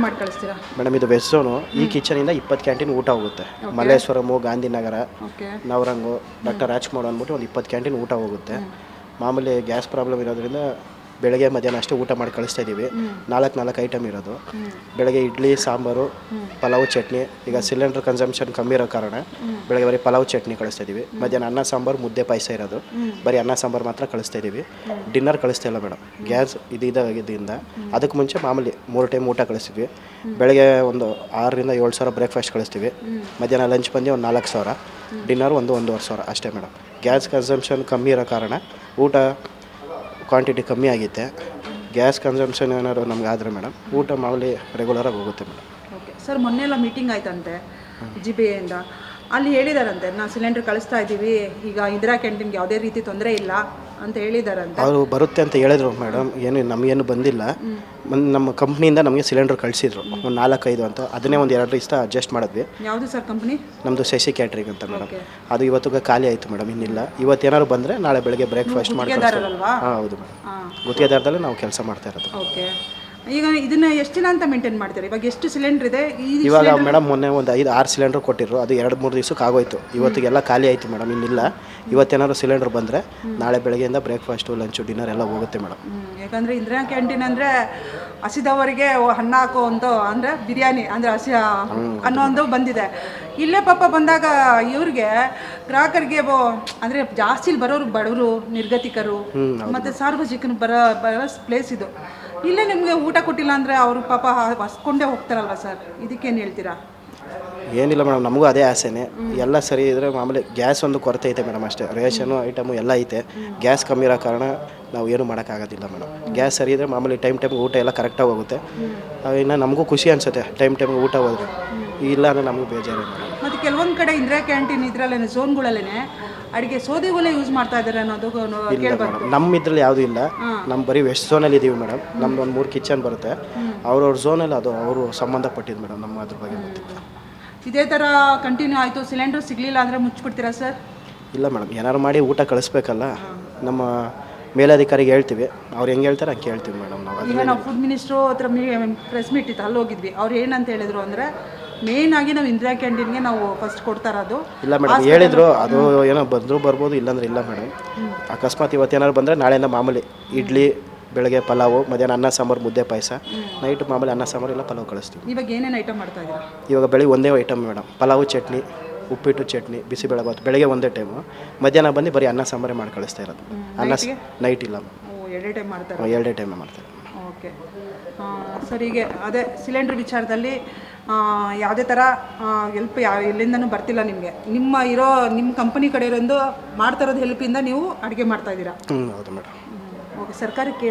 ಮಾಡಿ ಕಳಿಸ್ತೀರಾ ಮೇಡಮ್? ಇದು ವೆಜ್ ಝೋನು. ಈ ಕಿಚನಿಂದ 20 ಕ್ಯಾಂಟೀನ್ ಊಟ ಹೋಗುತ್ತೆ. ಮಲ್ಲೇಶ್ವರಮು, ಗಾಂಧಿನಗರ, ನವರಂಗು, ಡಾಕ್ಟರ್ ರಾಜ್ಕುಮಾರ್ ಅಂದ್ಬಿಟ್ಟು ಒಂದು 20 ಕ್ಯಾಂಟೀನ್ ಊಟ ಹೋಗುತ್ತೆ. ಮಾಮೂಲಿ ಗ್ಯಾಸ್ ಪ್ರಾಬ್ಲಮ್ ಇರೋದ್ರಿಂದ ಬೆಳಗ್ಗೆ ಮಧ್ಯಾಹ್ನ ಅಷ್ಟೇ ಊಟ ಮಾಡಿ ಕಳಿಸ್ತಾ ಇದ್ದೀವಿ. 4 ಐಟಮ್ ಇರೋದು. ಬೆಳಗ್ಗೆ ಇಡ್ಲಿ, ಸಾಂಬಾರು, ಪಲಾವ್, ಚಟ್ನಿ. ಈಗ ಸಿಲಿಂಡರ್ ಕನ್ಸಂಪ್ಷನ್ ಕಮ್ಮಿ ಇರೋ ಕಾರಣ ಬೆಳಗ್ಗೆ ಬರೀ ಪಲಾವ್ ಚಟ್ನಿ ಕಳಿಸ್ತಾ ಇದ್ದೀವಿ. ಮಧ್ಯಾಹ್ನ ಅನ್ನ ಸಾಂಬಾರು, ಮುದ್ದೆ, ಪಾಯಸ ಇರೋದು. ಬರೀ ಅನ್ನ ಸಾಂಬಾರು ಮಾತ್ರ ಕಳಿಸ್ತಾ ಇದ್ದೀವಿ. ಡಿನ್ನರ್ ಕಳಿಸ್ತಾ ಇಲ್ಲ ಮೇಡಮ್. ಗ್ಯಾಸ್ ಇದಾಗಿದ್ದರಿಂದ ಅದಕ್ಕೆ ಮುಂಚೆ ಮಾಮೂಲಿ 3 ಟೈಮ್ ಊಟ ಕಳಿಸ್ತೀವಿ. ಬೆಳಗ್ಗೆ ಒಂದು 6ರಿಂದ 7 ಸಾವಿರ ಬ್ರೇಕ್ಫಾಸ್ಟ್ ಕಳಿಸ್ತೀವಿ. ಮಧ್ಯಾಹ್ನ ಲಂಚ್ ಬಂದು ಒಂದು 4 ಸಾವಿರ, ಡಿನ್ನರ್ 1-1.5 ಸಾವಿರ ಅಷ್ಟೇ ಮೇಡಮ್. ಗ್ಯಾಸ್ ಕನ್ಸಂಪ್ಷನ್ ಕಮ್ಮಿ ಇರೋ ಕಾರಣ ಊಟ ಕ್ವಾಂಟಿಟಿ ಕಮ್ಮಿ ಆಗುತ್ತೆ. ಗ್ಯಾಸ್ ಕನ್ಸಂಪ್ಷನ್ ಏನಾದ್ರು ನಮ್ಗೆ ಆದರೆ ಮೇಡಮ್ ಊಟ ಮಾಮೂಲಿ ರೆಗ್ಯುಲರಾಗಿ ಹೋಗುತ್ತೆ ಮೇಡಮ್. ಓಕೆ ಸರ್, ಮೊನ್ನೆ ಎಲ್ಲ ಮೀಟಿಂಗ್ ಆಯ್ತಂತೆ GBAಯಿಂದ. ಅಲ್ಲಿ ಹೇಳಿದಾರಂತೆ ನಾವು ಸಿಲಿಂಡರ್ ಕಳಿಸ್ತಾ ಇದ್ದೀವಿ, ಈಗ ಇಂದಿರಾ ಕ್ಯಾಂಟೀನ್ಗೆ ಯಾವುದೇ ರೀತಿ ತೊಂದರೆ ಇಲ್ಲ ಅಂತ ಹೇಳಿದಾರಂತೆ. ಅವರು ಬರುತ್ತೆ ಅಂತ ಹೇಳಿದ್ರು ಮೇಡಮ್. ನಮಗೇನು ಬಂದಿಲ್ಲ. ನಮ್ಮ ಕಂಪ್ನಿಯಿಂದ ನಮಗೆ ಸಿಲಿಂಡರ್ ಕಳಿಸಿದ್ರು ಒಂದು 4-5 ಅಂತ. ಅದನ್ನೇ ಒಂದು 2 ದಿವಸ ಅಡ್ಜಸ್ಟ್ ಮಾಡಿದ್ವಿ. ಯಾವುದು ಸರ್ ಕಂಪ್ನಿ? ನಮ್ಮದು ಶಶಿ ಕ್ಯಾಟ್ರಿಂಗ್ ಅಂತ ಮೇಡಮ್. ಅದು ಇವತ್ತಿಗೆ ಖಾಲಿ ಆಯಿತು ಮೇಡಮ್. ಇನ್ನಿಲ್ಲ. ಇವತ್ತೇನಾದ್ರು ಬಂದರೆ ನಾಳೆ ಬೆಳಗ್ಗೆ ಬ್ರೇಕ್ಫಾಸ್ಟ್ ಮಾಡಿ. ಹೌದು ಮೇಡಮ್, ಗುತ್ತಿಗೆದಾರದಲ್ಲೇ ನಾವು ಕೆಲಸ ಮಾಡ್ತಾ ಇರೋದು. ಓಕೆ, ಈಗ ಇದನ್ನ ಎಷ್ಟು ದಿನ ಅಂತ ಮೇಂಟೈನ್ ಮಾಡ್ತಾರೆ? ಇವಾಗ ಎಷ್ಟು ಸಿಲಿಂಡರ್ ಇದೆ ಇವಾಗ ಮೇಡಮ್? ಮೊನ್ನೆ ಒಂದು 5-6 ಸಿಲಿಂಡರ್ ಕೊಟ್ಟಿದ್ರು. ಅದು 2-3 ದಿವಸಕ್ಕೆ ಆಗೋಯ್ತು. ಇವತ್ತಿಗೆಲ್ಲ ಖಾಲಿ ಆಯಿತು ಮೇಡಮ್. ಇನ್ನಿಲ್ಲ. ಇವತ್ತೇನಾದ್ರು ಸಿಲಿಂಡರ್ ಬಂದರೆ ನಾಳೆ ಬೆಳಗ್ಗೆಯಿಂದ ಬ್ರೇಕ್ಫಾಸ್ಟು, ಲಂಚು, ಡಿನ್ನರ್ ಎಲ್ಲ ಹೋಗುತ್ತೆ ಮೇಡಮ್. ಯಾಕಂದರೆ ಇಂದಿರಾ ಕ್ಯಾಂಟೀನ್ ಅಂದರೆ ಹಸಿದವರಿಗೆ ಅನ್ನ ಹಾಕುವಂಥ ಅಂದರೆ ಬಿರಿಯಾನಿ ಅಂದರೆ ಹಸಿ ಅನ್ನೋ ಒಂದು ಬಂದಿದೆ. ಇಲ್ಲೇ ಪಾಪ ಬಂದಾಗ ಇವ್ರಿಗೆ ಗ್ರಾಹಕರಿಗೆ ಅಂದರೆ ಜಾಸ್ತಿ ಇಲ್ಲಿ ಬರೋರು ಬಡವರು, ನಿರ್ಗತಿಕರು ಮತ್ತು ಸಾರ್ವಜನಿಕರು ಬರೋ ಪ್ಲೇಸ್ ಇದು. ಇಲ್ಲೇ ನಿಮಗೆ ಊಟ ಕೊಟ್ಟಿಲ್ಲ ಅಂದರೆ ಅವರು ಪಾಪ ಹಸ್ಕೊಂಡೇ ಹೋಗ್ತಾರಲ್ವ ಸರ್, ಇದಕ್ಕೇನು ಹೇಳ್ತೀರಾ? ಏನಿಲ್ಲ ಮೇಡಮ್, ನಮಗೂ ಅದೇ ಆಸೆನೇ. ಎಲ್ಲ ಸರಿ ಇದ್ದರೆ ಮಾಮೂಲಿ ಗ್ಯಾಸ್ ಒಂದು ಕೊರತೆ ಐತೆ ಮೇಡಮ್ ಅಷ್ಟೇ. ರೇಷನು ಐಟಮು ಎಲ್ಲ ಐತೆ. ಗ್ಯಾಸ್ ಕಮ್ಮಿ ಇರೋ ಕಾರಣ ನಾವು ಏನೂ ಮಾಡೋಕ್ಕಾಗೋದಿಲ್ಲ ಮೇಡಮ್. ಗ್ಯಾಸ್ ಸರಿ ಇದ್ದರೆ ಮಾಮೂಲಿ ಟೈಮ್ಗೆ ಊಟ ಎಲ್ಲ ಕರೆಕ್ಟಾಗಿ ಹೋಗುತ್ತೆ. ಇನ್ನು ನಮಗೂ ಖುಷಿ ಅನಿಸುತ್ತೆ ಟೈಮ್ಗೆ ಊಟ ಹೋದರೆ. ಇಲ್ಲ ಅಂದರೆ ನಮಗೂ ಬೇಜಾರು ಮೇಡಮ್. ಮತ್ತು ಕೆಲವೊಂದು ಕಡೆ ಇಂದಿರಾ ಕ್ಯಾಂಟೀನ್ ಇದರಲ್ಲೇ ಝೋನ್ಗಳಲ್ಲೇ ಅಡುಗೆ ಸೌದೆ ಒಲೆ ಯೂಸ್ ಮಾಡ್ತಾ ಇದ್ದಾರೆ ಅನ್ನೋದು ಕೇಳಬಾರ್ದು. ನಮ್ಮ ಇದ್ರಲ್ಲಿ ಯಾವುದೂ ಇಲ್ಲ. ನಮ್ಮ ಬರೀ ವೆಸ್ಟ್ ಝೋನಲ್ಲಿ ಇದ್ದೀವಿ ಮೇಡಮ್. ನಮ್ದು ಒಂದು 3 ಕಿಚನ್ ಬರುತ್ತೆ. ಅವ್ರವ್ರ ಝೋನಲ್ಲಿ ಅದು ಅವರು ಸಂಬಂಧಪಟ್ಟಿದ್ದು ಮೇಡಮ್. ನಮ್ಮ ಅದ್ರ ಬಗ್ಗೆ ಗೊತ್ತಿಲ್ಲ. ಇದೇ ಥರ ಕಂಟಿನ್ಯೂ ಆಯಿತು, ಸಿಲಿಂಡರ್ ಸಿಗಲಿಲ್ಲ ಅಂದರೆ ಮುಚ್ಚಿಬಿಡ್ತೀರಾ ಸರ್? ಇಲ್ಲ ಮೇಡಮ್, ಏನಾದ್ರು ಮಾಡಿ ಊಟ ಕಳಿಸ್ಬೇಕಲ್ಲ. ನಮ್ಮ ಮೇಲಧಿಕಾರಿಗೆ ಹೇಳ್ತೀವಿ. ಅವ್ರು ಹೆಂಗೆ ಹೇಳ್ತಾರೆ ಹಂಗೆ ಕೇಳ್ತೀವಿ ಮೇಡಮ್. ಈಗ ನಾವು ಫುಡ್ ಮಿನಿಸ್ಟ್ರು ಹತ್ರ ಪ್ರೆಸ್ ಮೀಟ್ ಇತ್ತು, ಅಲ್ಲಿ ಹೋಗಿದ್ವಿ. ಅವ್ರು ಏನಂತ ಹೇಳಿದ್ರು ಅಂದರೆ ಮೇನ್ ಆಗಿ ನಾವು ಇಂದಿರಾ ಕ್ಯಾಂಟೀನ್ಗೆ ನಾವು ಫಸ್ಟ್ ಕೊಡ್ತಾ ಇರೋದು. ಇಲ್ಲ ಮೇಡಮ್, ಹೇಳಿದ್ರು. ಅದು ಏನೋ ಬಂದರೂ ಬರ್ಬೋದು, ಇಲ್ಲಾಂದ್ರೆ ಇಲ್ಲ ಮೇಡಮ್. ಅಕಸ್ಮಾತ್ ಇವತ್ತೇನಾದ್ರು ಬಂದರೆ ನಾಳೆಯಿಂದ ಮಾಮೂಲಿ ಇಡ್ಲಿ, ಬೆಳಗ್ಗೆ ಪಲಾವು, ಮಧ್ಯಾಹ್ನ ಅನ್ನ ಸಾಂಬಾರು, ಮುದ್ದೆ, ಪಾಯಸ, ನೈಟ್ ಮಾಮೂಲಿ ಅನ್ನ ಸಾಂಬಾರು ಇಲ್ಲ ಪಲಾವ್ ಕಳಿಸ್ತೀವಿ. ಇವಾಗ ಏನೇನು ಐಟಮ್ ಮಾಡ್ತಾ ಇದ್ದೀರಾ? ಇವಾಗ ಬೆಳಿಗ್ಗೆ ಒಂದೇ ಐಟಮ್ ಮೇಡಮ್. ಪಲಾವು, ಚಟ್ನಿ, ಉಪ್ಪಿಟ್ಟು, ಚಟ್ನಿ, ಬಿಸಿಬೇಳೆಬಾತು ಬೆಳಗ್ಗೆ ಒಂದೇ ಟೈಮು. ಮಧ್ಯಾಹ್ನ ಬಂದು ಬರೀ ಅನ್ನ ಸಾಂಬಾರೇ ಮಾಡಿ ಕಳಿಸ್ತಾ ಇರೋದು. ನೈಟ್ ಇಲ್ಲ ಮೇಡಮ್. 2 ಟೈಮ್ ಮಾಡ್ತಾರೆ? 2 ಟೈಮೇ ಮಾಡ್ತಾರೆ. ಓಕೆ ಸರ್, ಹೀಗೆ ಅದೇ ಸಿಲಿಂಡ್ರ್ ವಿಚಾರದಲ್ಲಿ ಯಾವುದೇ ಥರ ಹೆಲ್ಪ್ ಎಲ್ಲಿಂದನೂ ಬರ್ತಿಲ್ಲ ನಿಮಗೆ. ನಿಮ್ಮ ಕಂಪನಿ ಕಡೆ ಇರೋದು ಮಾಡ್ತಾ ಇರೋದು ಹೆಲ್ಪಿಂದ ನೀವು ಅಡುಗೆ ಮಾಡ್ತಾಯಿದ್ದೀರಾ? ಹೌದು ಮೇಡಮ್. ಓಕೆ, ಸರ್ಕಾರಕ್ಕೆ